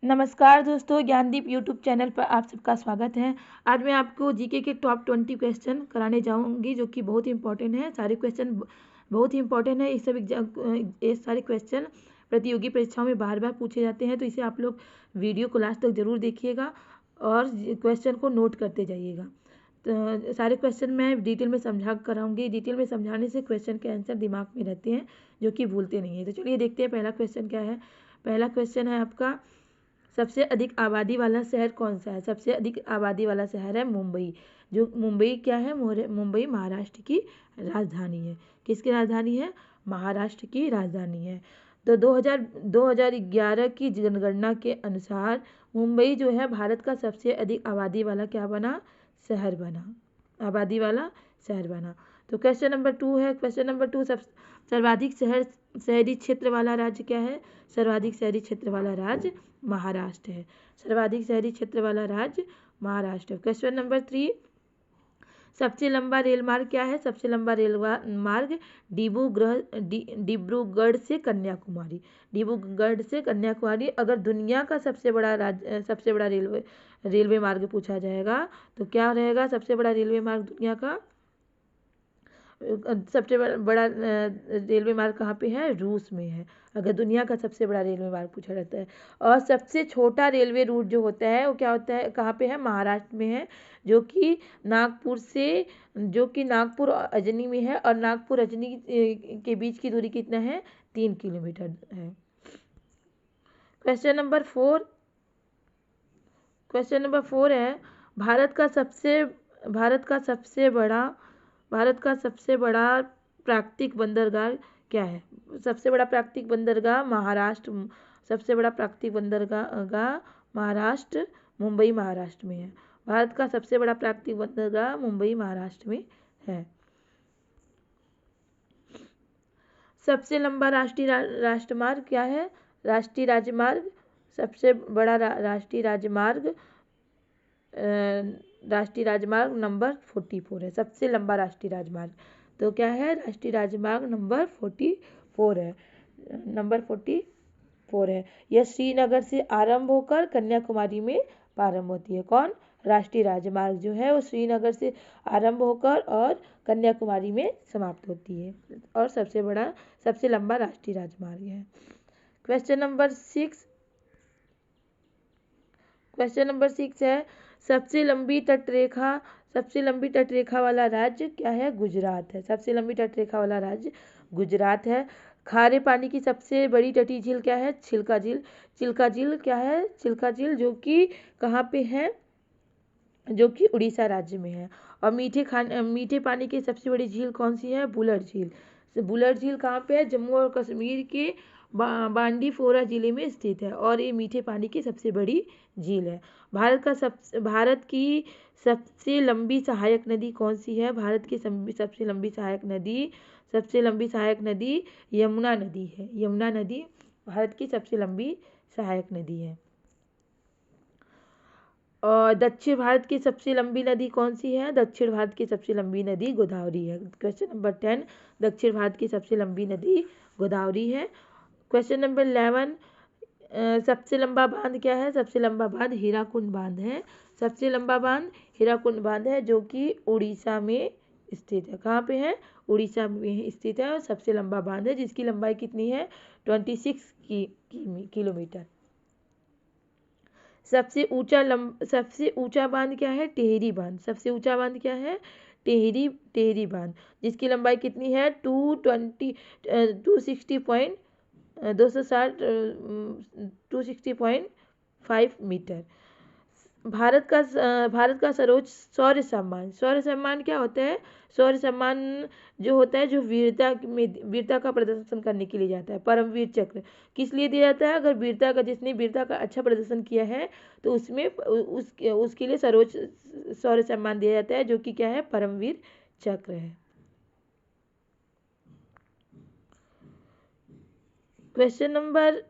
नमस्कार दोस्तों, Gyandeep YouTube channel पर आप सबका स्वागत है। आज मैं आपको जीके के टॉप 20 क्वेश्चन कराने जाऊंगी जो कि बहुत ही इंपॉर्टेंट है। सारे क्वेश्चन बहुत ही इंपॉर्टेंट है। ये सारे क्वेश्चन प्रतियोगी परीक्षाओं में बार बार पूछे जाते हैं, तो इसे आप लोग वीडियो को लास्ट तक ज़रूर देखिएगा और क्वेश्चन को नोट करते जाइएगा। तो सारे क्वेश्चन मैं डिटेल में समझा कराऊंगी। डिटेल में समझाने से क्वेश्चन के आंसर दिमाग में रहते हैं, जो कि भूलते नहीं हैं। तो चलिए देखते हैं पहला क्वेश्चन क्या है। पहला क्वेश्चन है आपका, सबसे अधिक आबादी वाला शहर कौन सा है। सबसे अधिक आबादी वाला शहर है मुंबई। जो मुंबई क्या है, मुंबई महाराष्ट्र की राजधानी है। किसकी राजधानी है? महाराष्ट्र की राजधानी है। तो 2011 की जनगणना के अनुसार मुंबई जो है भारत का सबसे अधिक आबादी वाला क्या बना? शहर बना। आबादी वाला शहर बना। तो क्वेश्चन नंबर 2 है। क्वेश्चन नंबर 2, सर्वाधिक शहरी क्षेत्र वाला राज्य क्या है? सर्वाधिक शहरी क्षेत्र वाला राज्य महाराष्ट्र है। सर्वाधिक शहरी क्षेत्र वाला राज्य महाराष्ट्र। क्वेश्चन नंबर 3, सबसे लंबा रेल मार्ग क्या है? सबसे लंबा रेल मार्ग डिब्रूगढ़ से कन्याकुमारी। डिब्रूगढ़ से कन्याकुमारी। अगर दुनिया का सबसे बड़ा रेलवे मार्ग पूछा जाएगा तो क्या रहेगा? सबसे बड़ा रेलवे मार्ग दुनिया का सबसे बड़ा रेलवे मार्ग कहाँ पे है? रूस में है, अगर दुनिया का सबसे बड़ा रेलवे मार्ग पूछा जाता है। और सबसे छोटा रेलवे रूट जो होता है वो क्या होता है, कहाँ पे है? महाराष्ट्र में है, जो कि नागपुर और अजनी में है। और नागपुर अजनी के बीच की दूरी कितना है? 3 किलोमीटर है। Question number 4। क्वेश्चन नंबर 4 है, भारत का सबसे बड़ा प्राकृतिक बंदरगाह क्या है? सबसे बड़ा प्राकृतिक बंदरगाह महाराष्ट्र। सबसे बड़ा प्राकृतिक बंदरगाह महाराष्ट्र, मुंबई महाराष्ट्र में है। भारत का सबसे बड़ा प्राकृतिक बंदरगाह मुंबई महाराष्ट्र में है। सबसे लंबा राष्ट्रमार्ग क्या है? राष्ट्रीय राजमार्ग। सबसे बड़ा राष्ट्रीय राजमार्ग नंबर 44 है। सबसे लंबा राष्ट्रीय राजमार्ग तो क्या है? राष्ट्रीय राजमार्ग नंबर 44 है। नंबर 44 है। यह श्रीनगर से आरंभ होकर कन्याकुमारी में प्रारंभ होती है। कौन? राष्ट्रीय राजमार्ग जो है वो श्रीनगर से आरंभ होकर और कन्याकुमारी में समाप्त होती है और सबसे लंबा राष्ट्रीय राजमार्ग है। Question number 6। क्वेश्चन नंबर 6 है, सबसे लंबी तटरेखा वाला राज्य क्या है? गुजरात है। सबसे लंबी तटरेखा वाला राज्य गुजरात है। खारे पानी की सबसे बड़ी तटीय झील क्या है? चिल्का झील। चिल्का झील क्या है? चिल्का झील जो कि कहाँ पे है? जो कि उड़ीसा राज्य में है। और मीठे पानी की सबसे बड़ी झील कौन सी है? बुलर झील। बुलर झील कहाँ पे है? जम्मू और कश्मीर के बांडीपोरा जिले में स्थित है और ये मीठे पानी की सबसे बड़ी झील है। भारत की सबसे लंबी सहायक नदी कौन सी है? भारत की सबसे लंबी सहायक नदी यमुना नदी है। यमुना नदी भारत की सबसे लंबी सहायक नदी है। और दक्षिण भारत की सबसे लंबी नदी कौन सी है? दक्षिण भारत की सबसे लंबी नदी गोदावरी है। क्वेश्चन नंबर 10, दक्षिण भारत की सबसे लंबी नदी गोदावरी है। क्वेश्चन नंबर 11, सबसे लंबा बांध क्या है? सबसे लंबा बांध हीराकुंड बांध है। सबसे लंबा बांध हीराकुंड बांध है, जो कि उड़ीसा में स्थित है। कहाँ पे है? उड़ीसा में स्थित है और सबसे लंबा बांध है, जिसकी लंबाई कितनी है? 26 किलोमीटर। सबसे ऊंचा बांध क्या है? टेहरी बांध। सबसे ऊंचा बांध क्या है? टेहरी बांध, जिसकी लंबाई कितनी है? 260.5 मीटर। भारत का सर्वोच्च शौर्य सम्मान क्या होता है? शौर्य सम्मान जो होता है, जो वीरता का प्रदर्शन करने के लिए जाता है। परमवीर चक्र किस लिए दिया जाता है? अगर जिसने वीरता का अच्छा प्रदर्शन किया है तो उसके लिए सर्वोच्च शौर्य सम्मान दिया जाता है, जो कि क्या है? परमवीर चक्र है। क्वेश्चन नंबर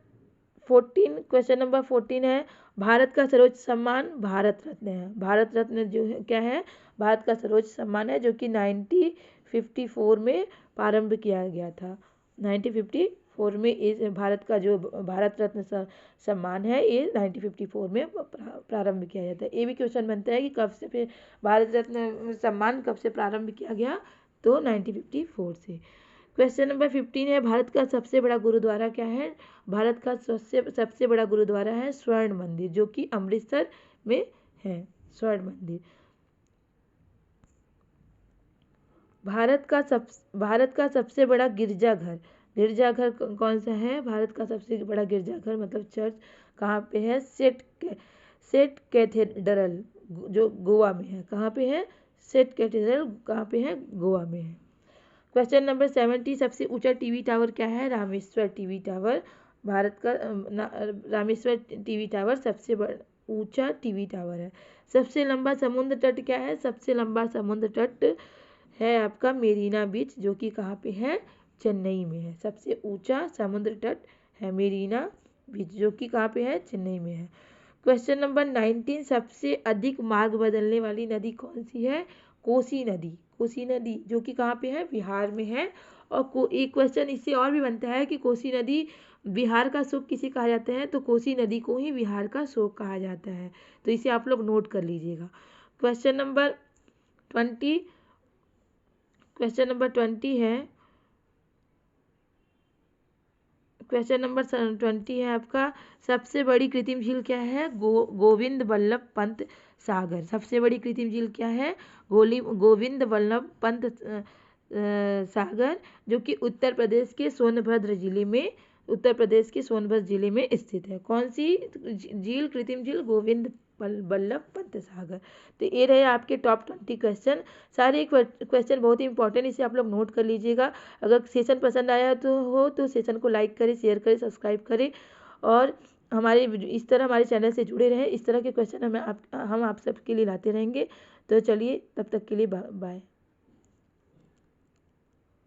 14 है, भारत का सर्वोच्च सम्मान भारत रत्न है। भारत रत्न जो है क्या है? भारत का सर्वोच्च सम्मान है, जो कि 1954 में प्रारंभ किया गया था। 1954 1954 में इस भारत का जो भारत रत्न सम्मान है ये 1954 में प्रारंभ किया जाता है। ये भी क्वेश्चन बनता है कि कब से फिर भारत रत्न सम्मान कब से प्रारंभ किया गया, तो 1954 से। क्वेश्चन नंबर 15 है, भारत का सबसे बड़ा गुरुद्वारा क्या है? भारत का सबसे बड़ा गुरुद्वारा है स्वर्ण मंदिर, जो कि अमृतसर में है, स्वर्ण मंदिर। भारत का सबसे बड़ा गिरजाघर कौन सा है? भारत का सबसे बड़ा गिरजाघर मतलब चर्च कहाँ पे है? सेंट कैथेड्रल जो गोवा में है। कहाँ पे है? सेंट कैथेड्रल कहाँ पे है? गोवा में है। क्वेश्चन नंबर 70, सबसे ऊंचा टीवी टावर क्या है? Rameshwar TV tower. भारत का रामेश्वर टीवी टावर सबसे ऊंचा टीवी टावर है। सबसे लंबा समुद्र तट क्या है? सबसे लंबा समुद्र तट है आपका मेरीना बीच, जो कि कहाँ पे है? चेन्नई में है। सबसे ऊंचा समुद्र तट है मेरीना बीच, जो कि कहाँ पे है? चेन्नई में है। क्वेश्चन नंबर 19, सबसे अधिक मार्ग बदलने वाली नदी कौन सी है? कोसी नदी जो कि कहाँ पे है? बिहार में है। और एक क्वेश्चन इससे और भी बनता है कि कोसी नदी बिहार का शोक किसे कहा जाता है? तो कोसी नदी को ही बिहार का शोक कहा जाता है। तो इसे आप लोग नोट कर लीजिएगा। क्वेश्चन नंबर 20 है, क्वेश्चन नंबर 20 है आपका, सबसे बड़ी कृत्रिम झील क्या है? गोविंद बल्लभ पंत सागर। सबसे बड़ी कृत्रिम झील क्या है? गोविंद बल्लभ पंत सागर, जो कि उत्तर प्रदेश के सोनभद्र जिले में स्थित है। कौन सी झील? कृत्रिम झील गोविंद बल्लभ पंत सागर। तो ये रहे आपके टॉप 20 क्वेश्चन। सारे क्वेश्चन बहुत ही इंपॉर्टेंट, इसे आप लोग नोट कर लीजिएगा। अगर सेशन पसंद आया तो सेशन को लाइक करें, शेयर करें, सब्सक्राइब करें और इस तरह हमारे चैनल से जुड़े रहें। इस तरह के क्वेश्चन हम आप सबके लिए लाते रहेंगे। तो चलिए, तब तक के लिए बाय।